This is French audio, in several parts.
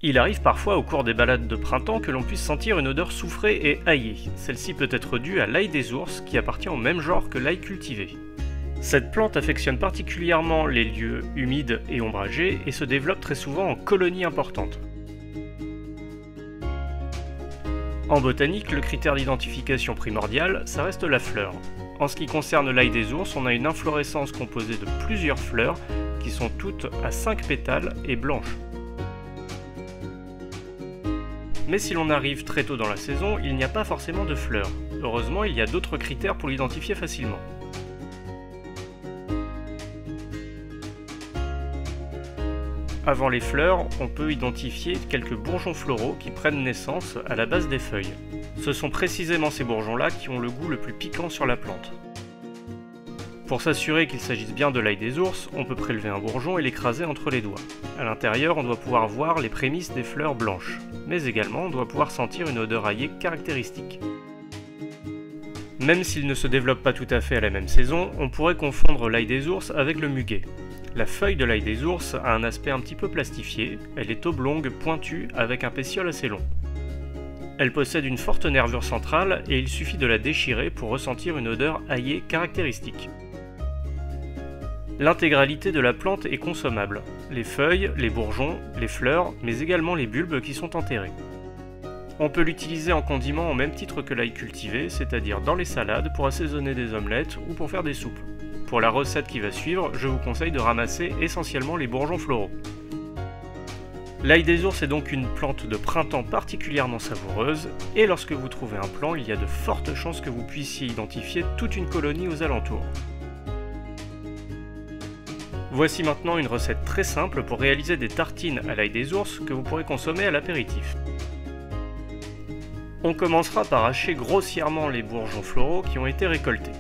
Il arrive parfois au cours des balades de printemps que l'on puisse sentir une odeur soufrée et aillée. Celle-ci peut être due à l'ail des ours qui appartient au même genre que l'ail cultivé. Cette plante affectionne particulièrement les lieux humides et ombragés et se développe très souvent en colonies importantes. En botanique, le critère d'identification primordial, ça reste la fleur. En ce qui concerne l'ail des ours, on a une inflorescence composée de plusieurs fleurs qui sont toutes à 5 pétales et blanches. Mais si l'on arrive très tôt dans la saison, il n'y a pas forcément de fleurs. Heureusement, il y a d'autres critères pour l'identifier facilement. Avant les fleurs, on peut identifier quelques bourgeons floraux qui prennent naissance à la base des feuilles. Ce sont précisément ces bourgeons-là qui ont le goût le plus piquant sur la plante. Pour s'assurer qu'il s'agisse bien de l'ail des ours, on peut prélever un bourgeon et l'écraser entre les doigts. À l'intérieur, on doit pouvoir voir les prémices des fleurs blanches, mais également on doit pouvoir sentir une odeur aillée caractéristique. Même s'il ne se développe pas tout à fait à la même saison, on pourrait confondre l'ail des ours avec le muguet. La feuille de l'ail des ours a un aspect un petit peu plastifié, elle est oblongue, pointue, avec un pétiole assez long. Elle possède une forte nervure centrale et il suffit de la déchirer pour ressentir une odeur aillée caractéristique. L'intégralité de la plante est consommable, les feuilles, les bourgeons, les fleurs, mais également les bulbes qui sont enterrés. On peut l'utiliser en condiment au même titre que l'ail cultivé, c'est-à-dire dans les salades pour assaisonner des omelettes ou pour faire des soupes. Pour la recette qui va suivre, je vous conseille de ramasser essentiellement les bourgeons floraux. L'ail des ours est donc une plante de printemps particulièrement savoureuse, et lorsque vous trouvez un plant, il y a de fortes chances que vous puissiez identifier toute une colonie aux alentours. Voici maintenant une recette très simple pour réaliser des tartines à l'ail des ours que vous pourrez consommer à l'apéritif. On commencera par hacher grossièrement les bourgeons floraux qui ont été récoltés.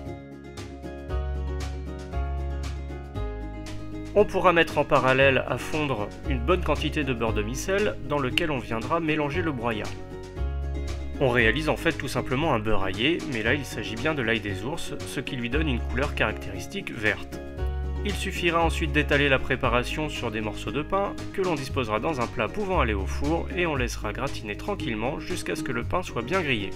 On pourra mettre en parallèle à fondre une bonne quantité de beurre demi-sel dans lequel on viendra mélanger le broyat. On réalise en fait tout simplement un beurre aillé, mais là il s'agit bien de l'ail des ours, ce qui lui donne une couleur caractéristique verte. Il suffira ensuite d'étaler la préparation sur des morceaux de pain que l'on disposera dans un plat pouvant aller au four et on laissera gratiner tranquillement jusqu'à ce que le pain soit bien grillé.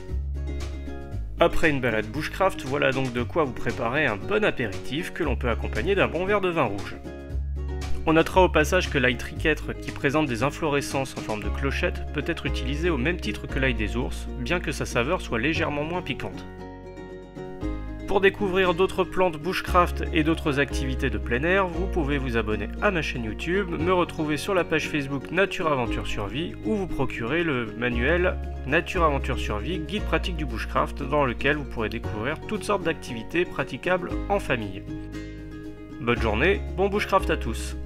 Après une balade bushcraft, voilà donc de quoi vous préparer un bon apéritif que l'on peut accompagner d'un bon verre de vin rouge. On notera au passage que l'ail triquetre, qui présente des inflorescences en forme de clochette, peut être utilisé au même titre que l'ail des ours, bien que sa saveur soit légèrement moins piquante. Pour découvrir d'autres plantes bushcraft et d'autres activités de plein air, vous pouvez vous abonner à ma chaîne YouTube, me retrouver sur la page Facebook Nature Aventure Survie ou vous procurer le manuel Nature Aventure Survie, guide pratique du bushcraft, dans lequel vous pourrez découvrir toutes sortes d'activités praticables en famille. Bonne journée, bon bushcraft à tous!